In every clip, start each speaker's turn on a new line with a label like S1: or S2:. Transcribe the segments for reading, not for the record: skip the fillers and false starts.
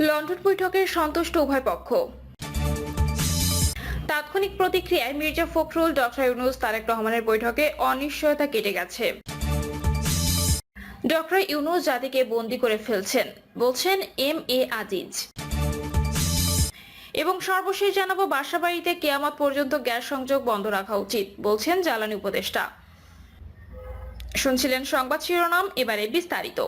S1: London বৈঠকে সন্তুষ্ট উভয় পক্ষ। তাৎক্ষণিক প্রতিক্রিয়ায় মির্জা ফখরুল, ডক্টর ইউনূস, তারেক রহমানের বৈঠকে অনিশ্চয়তা কেটে গেছে। ডক্টর ইউনূস জাতিকে বন্দী করে ফেলছেন, বলছেন এম.এ. আজিজ। এবং সর্বশেষ জানাবো, বাসাবাড়িতে কিয়ামত পর্যন্ত গ্যাস সংযোগ বন্ধ রাখা উচিত, বলছেন জ্বালানি উপদেষ্টা। শুনছিলেন সংবাদ শিরোনাম, এবারে বিস্তারিত।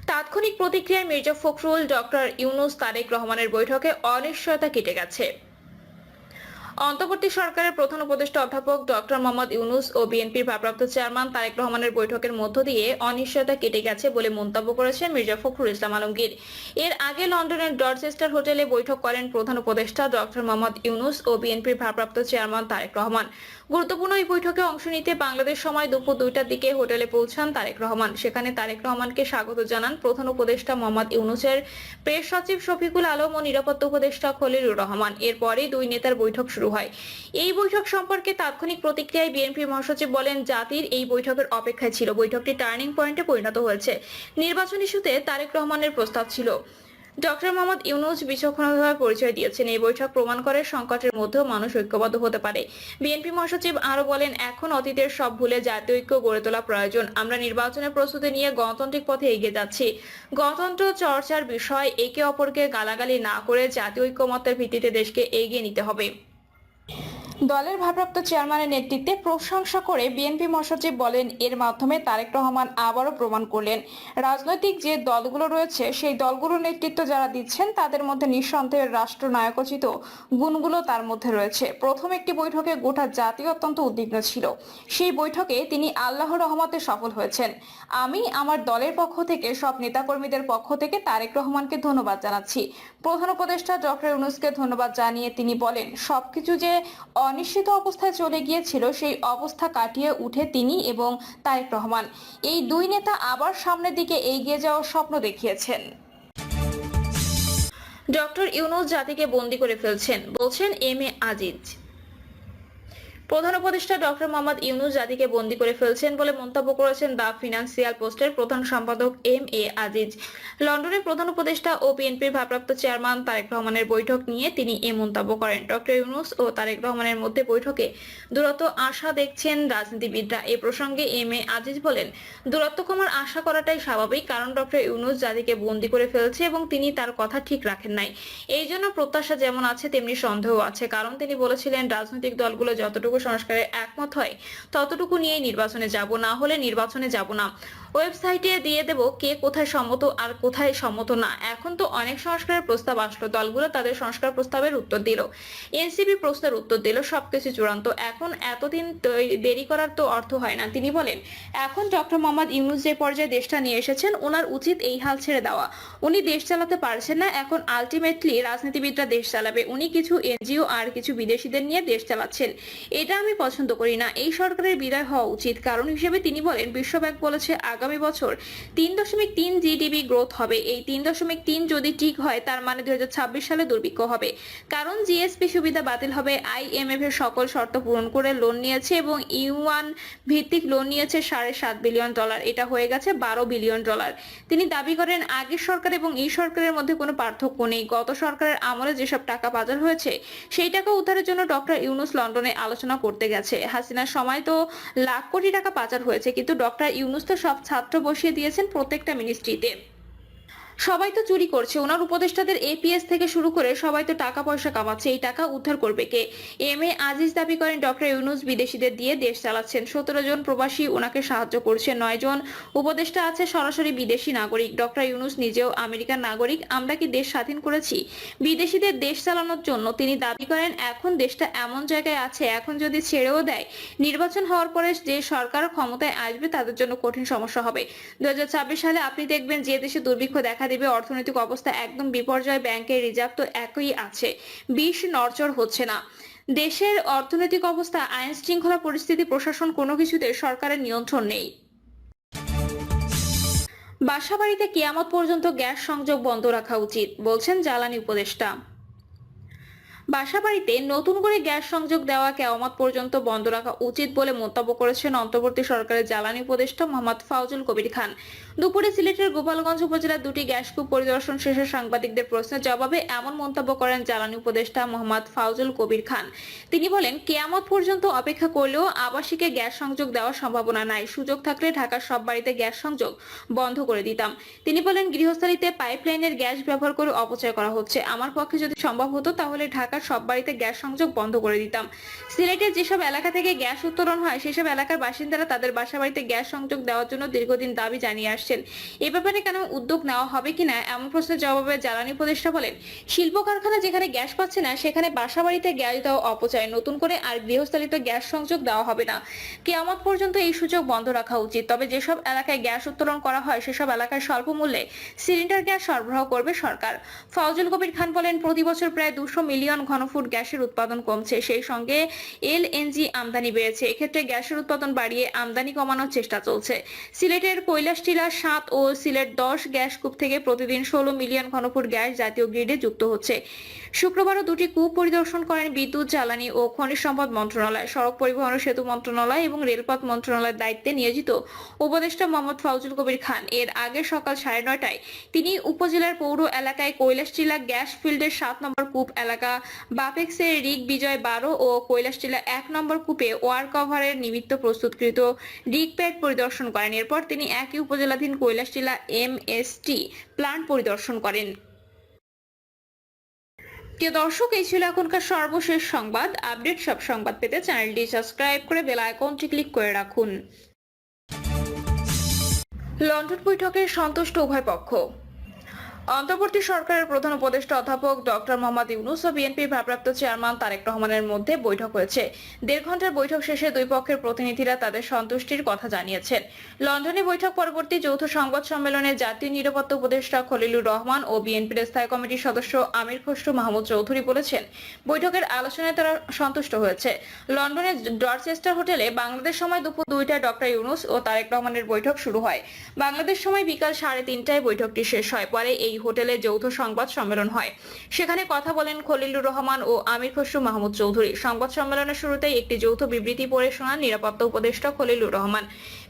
S1: তাৎক্ষণিক প্রতিক্রিয়ায় মির্জা ফখরুল, ডক্টর ইউনূস, তারেক রহমানের বৈঠকে অনিশ্চয়তা কেটে গেছে। অন্তর্বর্তী সরকারের প্রধান উপদেষ্টা অধ্যাপক ডক্টর মোহাম্মদ ইউনূস ও বিএনপির ভারপ্রাপ্ত চেয়ারম্যান তারেক রহমানের বৈঠকের মধ্য দিয়ে অনিশ্চয়তা কেটে গেছে বলে মন্তব্য করেছেন মির্জা ফখরুল ইসলাম আলমগীর। এর আগে লন্ডনের ডরচেস্টার হোটেলে বৈঠক করেন প্রধান উপদেষ্টা ডক্টর মোহাম্মদ ইউনূস ও বিএনপির ভারপ্রাপ্ত চেয়ারম্যান তারেক রহমান। গুরুত্বপূর্ণ এই বৈঠকে অংশ নিতে বাংলাদেশ সময় দুপুর 2টার দিকে হোটেলে পৌঁছান তারেক রহমান। সেখানে তারেক রহমানকে স্বাগত জানান প্রধান উপদেষ্টা মোহাম্মদ ইউনূসের প্রেস সচিব শফিকুল আলম ও নিরাপত্তা উপদেষ্টা খলিলুর রহমান। এরপরে দুই নেতার বৈঠক শুরু হয়। এই বৈঠক সম্পর্কে তাৎক্ষণিক প্রতিক্রিয়ায় বিএনপি মহাসচিব বলেন, জাতির এই বৈঠকের অপেক্ষায় ছিল। বৈঠকটি টার্নিং পয়েন্টে পরিণত হয়েছে। নির্বাচন ইস্যুতে তারেক রহমানের প্রস্তাব ছিল। ডক্টর মোহাম্মদ ইউনূস বিচক্ষণতার পরিচয় দিয়েছেন। এই বৈঠক প্রমাণ করে সংকটের মধ্যেও মানুষ ঐক্যবদ্ধ হতে পারে। বিএনপি মহাসচিব আরো বলেন, এখন অতীতের সব ভুলে জাতীয় ঐক্য গড়ে তোলা প্রয়োজন। আমরা নির্বাচনের প্রস্তুতি নিয়ে গণতান্ত্রিক পথে এগিয়ে যাচ্ছি। গণতন্ত্র চর্চার বিষয়, একে অপরকে গালাগালি না করে জাতীয় ঐক্যমত্যের ভিত্তিতে দেশকে এগিয়ে নিতে হবে। দলের ভারপ্রাপ্ত চেয়ারম্যানের নেতৃত্বে প্রশংসা করে বিএনপি মহাসচিব বলেন, এর মাধ্যমে তারেক রহমান আবারও প্রমাণ করলেন, রাজনৈতিক যে দলগুলো রয়েছে সেই দলগুলোর নেতৃত্ব যারা দিচ্ছেন তাদের মধ্যে নিঃসন্দেহে রাষ্ট্রনায়কোচিত গুণগুলো তার মধ্যে রয়েছে। প্রথম একটি বৈঠকে গোটা জাতি অত্যন্ত উদ্বিগ্ন ছিল। সেই বৈঠকে তিনি আল্লাহর রহমতে সফল হয়েছেন। আমি আমার দলের পক্ষ থেকে, সব নেতাকর্মীদের পক্ষ থেকে তারেক রহমানকে ধন্যবাদ জানাচ্ছি। প্রধান উপদেষ্টা ডক্টর ইউনূসকে ধন্যবাদ জানিয়ে তিনি বলেন, সবকিছু যে অনিশ্চিত অবস্থায় চলে গিয়েছিল সেই অবস্থা কাটিয়ে উঠে তিনি এবং তারেক রহমান, এই দুই নেতা আবার সামনের দিকে এগিয়ে যাওয়ার স্বপ্ন দেখিয়েছেন। ডক্টর ইউনূস জাতিকে বন্দী করে ফেলছেন, বলছেন এম.এ. আজিজ। প্রধান উপদেষ্টা ডক্টর মোহাম্মদ ইউনূস জাতিকে বন্দী করে ফেলছেন বলে মন্তব্য করেছেন দ্য ফিনান্সিয়াল পোস্টের প্রধান সম্পাদক এম.এ. আজিজ। লন্ডনের প্রধান উপদেষ্টা ও বিএনপির ভারপ্রাপ্ত চেয়ারম্যান তারেক রহমানের বৈঠক নিয়ে তিনি এ মন্তব্য করেন। ডক্টর ইউনূস ও তারেক রহমানের মধ্যে বৈঠকে দূরত্ব আশা দেখছেন রাজনীতিবিদরা। এ প্রসঙ্গে এম.এ. আজিজ বলেন, দূরত্ব কমার আশা করাটাই স্বাভাবিক, কারণ ডক্টর ইউনূস জাতিকে বন্দী করে ফেলছে এবং তিনি তার কথা ঠিক রাখেন নাই। এই জন্য প্রত্যাশা যেমন আছে তেমনি সন্দেহ আছে, কারণ তিনি বলেছিলেন রাজনৈতিক দলগুলো যতটুকু সংস্কারে একমত হয় ততটুকু নিয়ে নির্বাচনে যাব, না হলে নির্বাচনে যাব না। ওয়েবসাইটে দিয়ে দেব কে কোথায় সম্মত আর কোথায় সম্মত না। এখন তো অনেক সংস্কারের প্রস্তাব আসলো, দলগুলো তাদের সংস্কার প্রস্তাবের উত্তর দিল, এনসিপি প্রশ্নের উত্তর দিল, সবকিছু চূড়ান্ত। এখন এতদিন দেরি করার তো অর্থ হয় না। তিনি বলেন, এখন ডক্টর মোহাম্মদ ইউনূস যে পর্যায়ে দেশটা নিয়ে এসেছেন, ওনার উচিত এই হাল ছেড়ে দেওয়া। উনি দেশ চালাতে পারছেন না, এখন আলটিমেটলি রাজনীতিবিদরা দেশ চালাবে। উনি কিছু এনজিও আর কিছু বিদেশিদের নিয়ে দেশ চালাচ্ছেন। এটা আমি পছন্দ করি না। এই সরকারের বিদায় হওয়া উচিত। কারণ হিসেবে তিনি বলেন, বিশ্বব্যাংক বলেছে আগামী বছর 3.3 জিডিপি গ্রোথ হবে। এই 3.3 যদি ঠিক হয়, তার মানে 2026 সালে দুর্ভিক্ষ হবে। কারণ জিএসপি সুবিধা বাতিল হবে। আইএমএফ এর সকল শর্ত পূরণ করে লোন নিয়েছে এবং ইউয়ান ভিত্তিক লোন নিয়েছে $7.5 বিলিয়ন। এটা হয়ে গেছে $12 বিলিয়ন। তিনি দাবি করেন, আগের সরকার এবং এই সরকারের মধ্যে কোনো পার্থক্য নেই। গত সরকারের আমলে যেসব টাকা পাচার হয়েছে সেই টাকা উদ্ধারের জন্য ডক্টর ইউনূস লন্ডনে আলোচনা করতে গেছে। হাসিনার সময় তো লাখ কোটি টাকা পাচার হয়েছে, কিন্তু ডক্টর ইউনূস তো সব ছাত্র বসিয়ে দিয়েছেন প্রত্যেকটা মিনিস্ট্রিতে। সবাই তো চুরি করছে, ওনার উপদেষ্টাদের এপিএস থেকে শুরু করে সবাই তো টাকা পয়সা কামাচ্ছে। এই টাকা উদ্ধার করবে কে? এম.এ. আজিজ দাবি করেন, ডক্টর ইউনূস বিদেশিদের দিয়ে দেশ চালাচ্ছেন। 17 জন প্রবাসী ওনাকে সাহায্য করছে। 9 জন উপদেষ্টা আছে সরাসরি বিদেশি নাগরিক। ডক্টর ইউনূস নিজেও আমেরিকার নাগরিক। আমরা কি দেশ স্বাধীন করেছি বিদেশিদের দেশ চালানোর জন্য? তিনি দাবি করেন, এখন দেশটা এমন জায়গায় আছে, এখন যদি ছেড়েও দেয়, নির্বাচন হওয়ার পরে যে সরকার ক্ষমতায় আসবে তাদের জন্য কঠিন সমস্যা হবে। 2026 সালে আপনি দেখবেন যে দেশে দুর্ভিক্ষ দেখা দিবে, অর্থনৈতিক অবস্থা একদম বিপর্যয়, ব্যাংকের রিজার্ভ তো একই আছে, 20 নড়চড় হচ্ছে না। দেশের অর্থনৈতিক অবস্থা, আইন শৃঙ্খলা পরিস্থিতি, প্রশাসন, কোনো কিছুতে সরকারের নিয়ন্ত্রণ নেই। বাসাবাড়িতে কিয়ামত পর্যন্ত গ্যাস সংযোগ বন্ধ রাখা উচিত, বলছেন জ্বালানি উপদেষ্টা। বাসাবাড়িতে নতুন করে গ্যাস সংযোগ দেওয়া কেয়ামত পর্যন্ত বন্ধ রাখা উচিত বলে মন্তব্য করেছেন অন্তর্বর্তী সরকারের জ্বালানি উপদেষ্টা মোহাম্মদ ফাউজুল কবির খান। দুপুরে সিলেটের গোপালগঞ্জ উপজেলার দুটি গ্যাসকূপ পরিদর্শন শেষে সাংবাদিকদের প্রশ্নের জবাবে এমন মন্তব্য করেন জ্বালানি উপদেষ্টা মোহাম্মদ ফাউজুল কবির খান। তিনি বলেন, কেয়ামত পর্যন্ত অপেক্ষা করলেও আবাসিকে গ্যাস সংযোগ দেওয়ার সম্ভাবনা নাই। সুযোগ থাকলে ঢাকার সব বাড়িতে গ্যাস সংযোগ বন্ধ করে দিতাম। তিনি বলেন, গৃহস্থালিতে পাইপলাইনের গ্যাস ব্যবহার করে অপচয় করা হচ্ছে। আমার পক্ষে যদি সম্ভব হতো তাহলে ঢাকার সব বাড়িতে গ্যাস সংযোগ বন্ধ করে দিতাম। সিলেটের যেসব এলাকা থেকে গ্যাস উত্তোলন হয় সেসব এলাকার বাসিন্দারা তাদের বাসাবাড়িতে গ্যাস সংযোগ দেওয়ার জন্য দীর্ঘদিন দাবি জানিয়ে আসছেন। এ ব্যাপারে কেন উদ্যোগ নেওয়া হবে কিনা এমন প্রশ্নের জবাবে জ্বালানি উপদেষ্টা বলেন, শিল্প কারখানা যেখানে গ্যাস পাচ্ছে না সেখানে বাসাবাড়িতে গ্যাস দেওয়া অপচয়। নতুন করে আর গৃহস্থালিত গ্যাস সংযোগ দেওয়া হবে না। কিয়ামত পর্যন্ত এই সুযোগ বন্ধ রাখা উচিত। তবে যেসব এলাকায় গ্যাস উত্তোলন করা হয় সেসব এলাকায় স্বল্প মূল্যে সিলিন্ডার গ্যাস সরবরাহ করবে সরকার। ফাউজুল কবির খান বলেন, প্রতি বছর প্রায় 200 মিলিয়ন ঘনফুট গ্যাসের উৎপাদন কমছে, সেই সঙ্গে এলএনজি আমদানি বেড়েছে। এক্ষেত্রে গ্যাসের উৎপাদন বাড়িয়ে আমদানি কমানোর চেষ্টা চলছে। সিলেটের কৈলাসটিলা 7 ও সিলেট 10 গ্যাসকূপ থেকে প্রতিদিন 16 মিলিয়ন ঘনফুট গ্যাস জাতীয় গ্রিডে যুক্ত হচ্ছে। শুক্রবারও দুটি কূপ পরিদর্শন করেন বিদ্যুৎ, জ্বালানি ও খনিজ সম্পদ মন্ত্রণালয়, সড়ক পরিবহন ও সেতু মন্ত্রণালয় এবং রেলপথ মন্ত্রণালয়ের দায়িত্বে নিয়োজিত উপদেষ্টা মোহাম্মদ ফাউজুল কবির খান। এর আগে সকাল 9:30টায় তিনি উপজেলার পৌর এলাকায় কৈলাসটিলা গ্যাস ফিল্ডের 7 নম্বর কূপ এলাকা, বাপেক্সের রিক বিজয় 12 ও কৈলাসটিলা 1 নম্বর কূপে ওয়ার কভারের নিমিত্ত প্রস্তুতকৃত রিক প্যাড পরিদর্শন করেন। এরপর তিনি একই উপজেলাধীন কৈলাসটিলা এমএসটি প্ল্যান্ট পরিদর্শন করেন। প্রিয় দর্শক, এই ছিল এখনকার সর্বশেষ সংবাদ। আপডেট সব সংবাদ পেতে চ্যানেলটি সাবস্ক্রাইব করে বেল আইকনটি ক্লিক করে রাখুন। লন্ডন বৈঠকে সন্তুষ্ট উভয় পক্ষ। অন্তর্বর্তী সরকারের প্রধান উপদেষ্টা অধ্যাপক ডক্টর মোহাম্মদ ইউনূস ও বিএনপির ভারপ্রাপ্ত চেয়ারম্যান তারেক রহমানের মধ্যে বৈঠক হয়েছে। 1.5 ঘন্টার বৈঠক শেষে দুই পক্ষের প্রতিনিধিরা তাদের সন্তুষ্টির কথা জানিয়েছেন। লন্ডনে বৈঠক পরবর্তী যৌথ সংবাদ সম্মেলনে জাতীয় নিরাপত্তা উপদেষ্টা খলিলুর রহমান ও বিএনপির স্থায়ী কমিটির সদস্য আমির খসরু মাহমুদ চৌধুরী বলেছেন, বৈঠকের আলোচনায় তারা সন্তুষ্ট হয়েছে। লন্ডনের ডরচেস্টার হোটেলে বাংলাদেশ সময় দুপুর 2টায় ডক্টর ইউনূস ও তারেক রহমানের বৈঠক শুরু হয়। বাংলাদেশ সময় বিকাল 3:30টায় বৈঠকটি শেষ হয়। পরে এই হোটেলে যৌথ সংবাদ সম্মেলন হয়। সেখানে কথা বলেন খলিলুর রহমান ও আমির খসরু মাহমুদ চৌধুরী। সংবাদ সম্মেলনের শুরুতেই একটি যৌথ বিবৃতি পড়ে শোনান নিরাপত্তা উপদেষ্টা খলিলুর রহমান।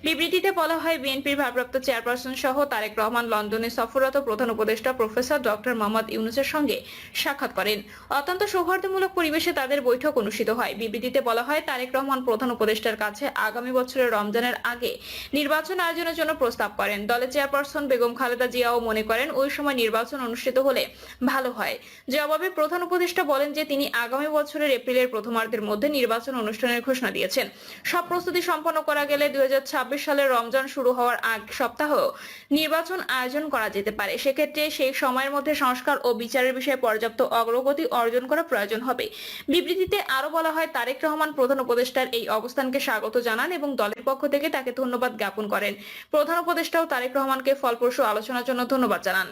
S1: বিবৃতিতে বলা হয়, বিএনপির ভারপ্রাপ্ত চেয়ারপারসন সহ তারেক রহমান লন্ডনে সফররত প্রধান উপদেষ্টা প্রফেসর ডক্টর মোহাম্মদ ইউনূসের সঙ্গে সাক্ষাৎ করেন। অত্যন্ত সৌহার্দ্যমূলক পরিবেশে তাদের বৈঠক অনুষ্ঠিত হয়। বিবৃতিতে বলা হয়, তারেক রহমান প্রধান উপদেষ্টার কাছে আগামী বছরের রমজানের আগে নির্বাচন আয়োজনের জন্য প্রস্তাব করেন। দলের চেয়ারপারসন বেগম খালেদা জিয়াও মনে করেন ওই সময় নির্বাচন অনুষ্ঠিত হলে ভালো হয়। জবাবে প্রধান উপদেষ্টা বলেন যে তিনি আগামী বছরের এপ্রিলের প্রথমার্ধের মধ্যে নির্বাচন অনুষ্ঠানের ঘোষণা দিয়েছেন। সব প্রস্তুতি সম্পন্ন করা গেলে 2026 সালের রমজান শুরু হওয়ার আগ সপ্তাহ নির্বাচন আয়োজন করা যেতে পারে। সেক্ষেত্রে সেই সময়ের মধ্যে সংস্কার ও বিচারের বিষয়ে পর্যাপ্ত অগ্রগতি অর্জন করা প্রয়োজন হবে। বিবৃতিতে আরো বলা হয়, তারেক রহমান প্রধান উপদেষ্টার এই অবস্থানকে স্বাগত জানান এবং দলের পক্ষ থেকে তাকে ধন্যবাদ জ্ঞাপন করেন। প্রধান উপদেষ্টাও তারেক রহমানকে ফলপ্রসূ আলোচনার জন্য ধন্যবাদ জানান।